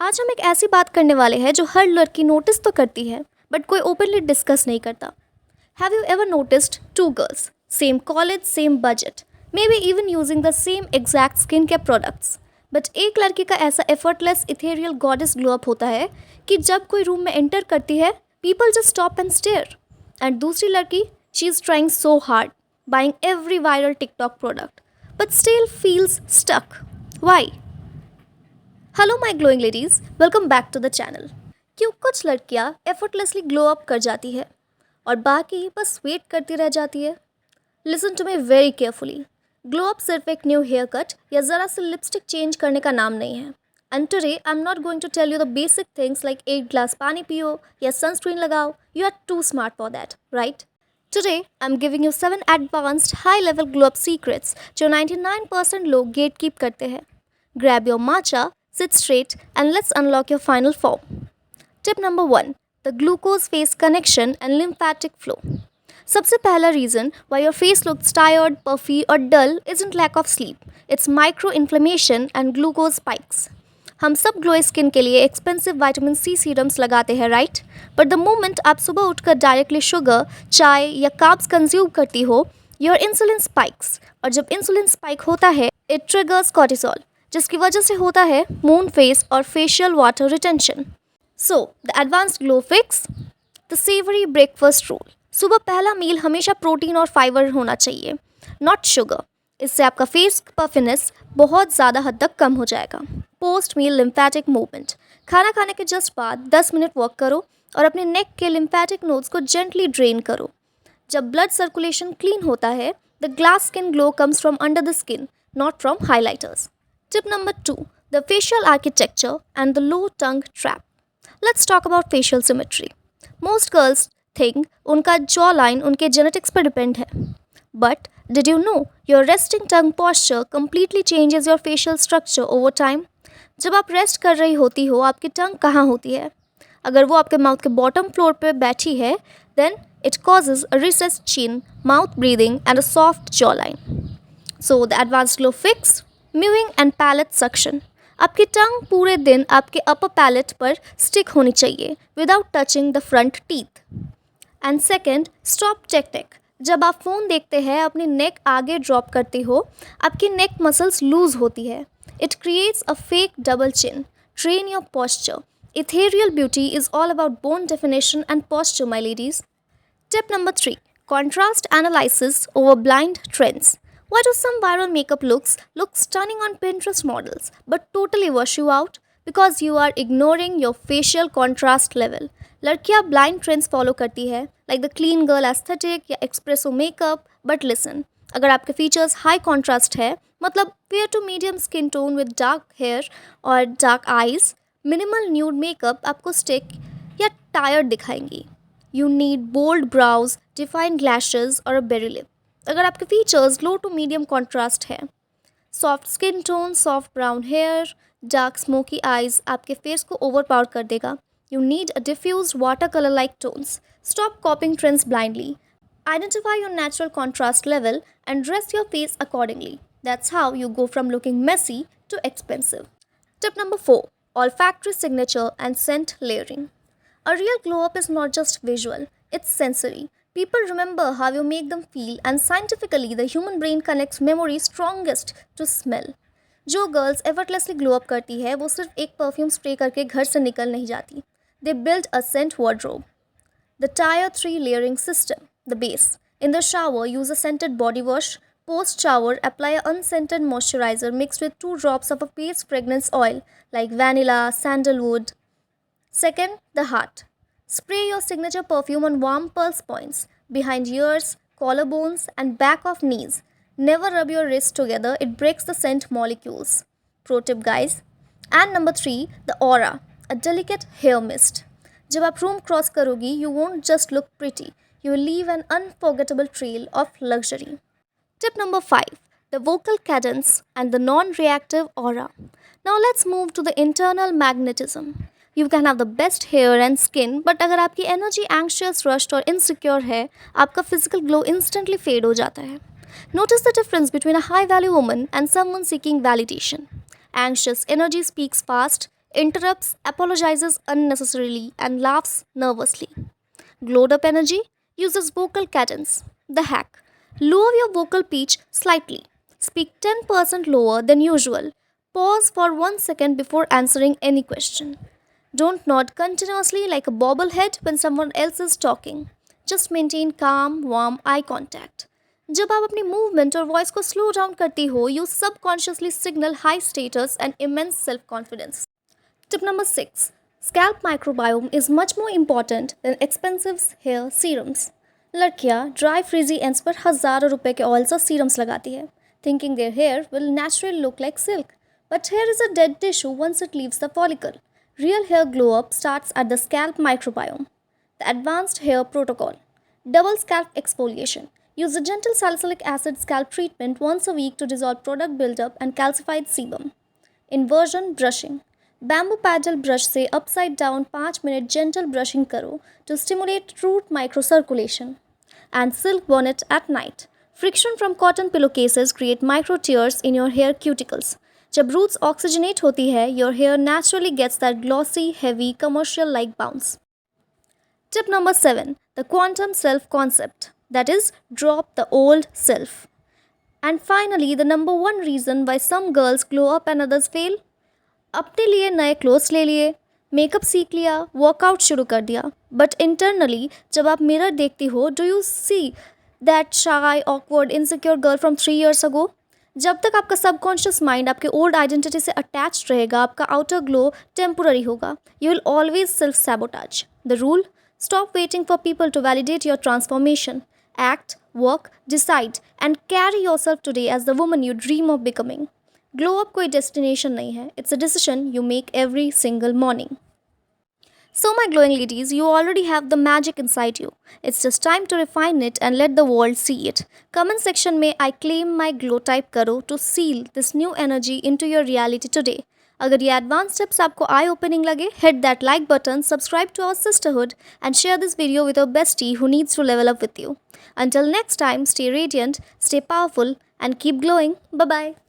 आज हम एक ऐसी बात करने वाले हैं जो हर लड़की नोटिस तो करती है बट कोई ओपनली डिस्कस नहीं करता। Have you ever noticed two girls, same college, same budget, maybe even using the same exact skin care products, but एक लड़की का ऐसा effortless ethereal goddess glow up होता है कि जब कोई रूम में एंटर करती है people just stop and stare. And दूसरी लड़की, she is trying so hard, buying every viral TikTok product but still feels stuck. Why? Hello my glowing ladies, welcome back to the channel. क्यों कुछ लड़कियां effortlessly glow up कर जाती है और बाकी बस वेट करती रह जाती है? Listen to me very carefully. Glow up सिर्फ एक न्यू हेयर कट या ज़रा सी लिपस्टिक चेंज करने का नाम नहीं है। And today I am not going to tell you the basic things like 8 glass पानी पियो या सनस्क्रीन लगाओ। You are too smart for that, right? Today, I'm giving you 7 advanced high-level glow up secrets जो 99% लोग gatekeep करते हैं। Grab your matcha, sit straight, and let's unlock your final form. Tip number 1. The glucose face connection and lymphatic flow. सबसे पहला reason why your face looks tired, puffy, or dull isn't lack of sleep. It's micro-inflammation and glucose spikes. हम सब glow skin के लिए expensive vitamin C serums लगाते हैं, right? But the moment आप सुबह उठकर डायरेक्टली शुगर, चाय या कार्ब्स कंज्यूम करती हो, योर इंसुलिन स्पाइक्स। और जब इंसुलिन स्पाइक होता है इट ट्रिगर्स कॉर्टिसोल, जिसकी वजह से होता है मून फेस और facial water retention. So the advanced glow fix, the savoury breakfast rule. सुबह पहला मील हमेशा प्रोटीन और फाइबर होना चाहिए, नॉट शुगर। इससे आपका फेस पफिनेस बहुत ज़्यादा हद तक कम हो जाएगा। पोस्ट मील लिम्फेटिक मूवमेंट, खाना खाने के जस्ट बाद 10 मिनट वॉक करो और अपने नेक के लिम्फेटिक नोड्स को जेंटली ड्रेन करो। जब ब्लड सर्कुलेशन क्लीन होता है the glass skin glow comes from under the skin, not from highlighters. Tip number 2, the facial architecture and the low tongue trap. Let's talk about facial symmetry. Most girls think उनका jaw line उनके genetics पर depend है, but did you know your resting tongue posture completely changes your facial structure over time? जब आप rest कर रही होती हो आपकी टंग कहाँ होती है? अगर वो आपके माउथ के बॉटम फ्लोर पे बैठी है then it causes a recessed chin, mouth breathing and a soft jawline. So the advanced glow fix, mewing and palate suction. आपकी टंग पूरे दिन आपके अपर पैलेट पर स्टिक होनी चाहिए without touching the front teeth. And second, stop tech. जब आप phone देखते हैं अपनी नेक आगे ड्रॉप करती हो आपकी नेक मसल्स लूज होती है। It creates a fake double chin. Train your posture. Ethereal beauty is all about bone definition and posture, my ladies. Tip number 3, contrast analysis over blind trends. Why do some viral makeup looks look stunning on Pinterest models but totally wash you out? Because you are ignoring your facial contrast level. लड़कियां blind trends follow करती है like the clean girl aesthetic या espresso makeup, but listen, अगर आपके features high contrast है मतलब fair to medium skin tone with dark hair और dark eyes, minimal nude makeup आपको स्टिक या टायर्ड दिखाएंगी। You need bold brows, defined lashes और अ बेरी लिप। अगर आपके features low to medium contrast है, soft skin tone, soft brown hair, dark smoky eyes आपके face को overpower कर देगा। You need a diffused watercolor-like tones. Stop copying trends blindly. Identify your natural contrast level and dress your face accordingly. That's how you go from looking messy to expensive. Tip number 4, olfactory signature and scent layering. A real glow-up is not just visual, it's sensory. People remember how you make them feel, and scientifically, the human brain connects memory strongest to smell. जो girls effortlessly glow up करती है वो सिर्फ एक perfume spray करके घर से निकल नहीं जाती। They build a scent wardrobe. The Tier 3 layering system. The base. In the shower, use a scented body wash. Post-shower, apply an unscented moisturizer mixed with 2 drops of a face fragrance oil like vanilla, sandalwood. Second, the heart. Spray your signature perfume on warm pulse points, behind ears, collarbones, and back of knees. Never rub your wrists together, it breaks the scent molecules. Pro tip, guys. And number 3, the aura. A delicate hair mist. जब आप room cross करोगी you won't just look pretty, you will leave an unforgettable trail of luxury. Tip number 5, the vocal cadence and the non-reactive aura. Now let's move to the internal magnetism. You can have the best hair and skin, but अगर आपकी energy anxious, rushed और insecure है, आपका physical glow instantly fade हो जाता है. Notice the difference between a high value woman and someone seeking validation. Anxious energy speaks fast, interrupts, apologizes unnecessarily, and laughs nervously. Glowed up energy uses vocal cadence. The hack: lower your vocal pitch slightly. Speak 10% lower than usual. Pause for 1 second before answering any question. Don't nod continuously like a bobblehead when someone else is talking. Just maintain calm, warm eye contact. जब आप अपनी movement और voice को slow down करती हो, you subconsciously signal high status and immense self confidence. Tip number 6. Scalp microbiome is much more important than expensive hair serums. लड़कियाँ dry frizzy ends पर हज़ारों रुपए के ऑयल्स और सीरम्स लगाती है, thinking their hair will naturally look like silk. But hair is a dead tissue once it leaves the follicle. Real hair glow up starts at the scalp microbiome. The Advanced Hair Protocol. Double scalp exfoliation. Use a gentle salicylic acid scalp treatment once a week to dissolve product buildup and calcified sebum. Inversion brushing. Bamboo paddle brush से upside down 5 minute gentle brushing करो to stimulate root microcirculation. And silk bonnet at night. Friction from cotton pillowcases create micro tears in your hair cuticles. जब roots oxygenate होती है, your hair naturally gets that glossy, heavy, commercial-like bounce. Tip number 7. The quantum self concept. That is, drop the old self. And finally, the number one reason why some girls glow up and others fail. अपने लिए नए clothes ले लिए, makeup सीख लिया, workout शुरू कर दिया, बट इंटरनली जब आप मिरर देखती हो, do you see that shy awkward insecure girl from 3 years ago? जब तक आपका सबकॉन्शियस माइंड आपके ओल्ड आइडेंटिटी से अटैच रहेगा, आपका आउटर ग्लो टेम्पोररी होगा. You will always self sabotage. The rule: stop waiting for people to validate your transformation. Act, work, decide, and carry yourself today as the woman you dream of becoming. Glow up कोई destination नहीं है. It's a decision you make every single morning. So my glowing ladies, you already have the magic inside you. It's just time to refine it and let the world see it. Comment section में I claim my glow type करो to seal this new energy into your reality today. अगर ये advanced tips आपको eye opening लगे, hit that like button, subscribe to our sisterhood, and share this video with your bestie who needs to level up with you. Until next time, stay radiant, stay powerful, and keep glowing. Bye bye.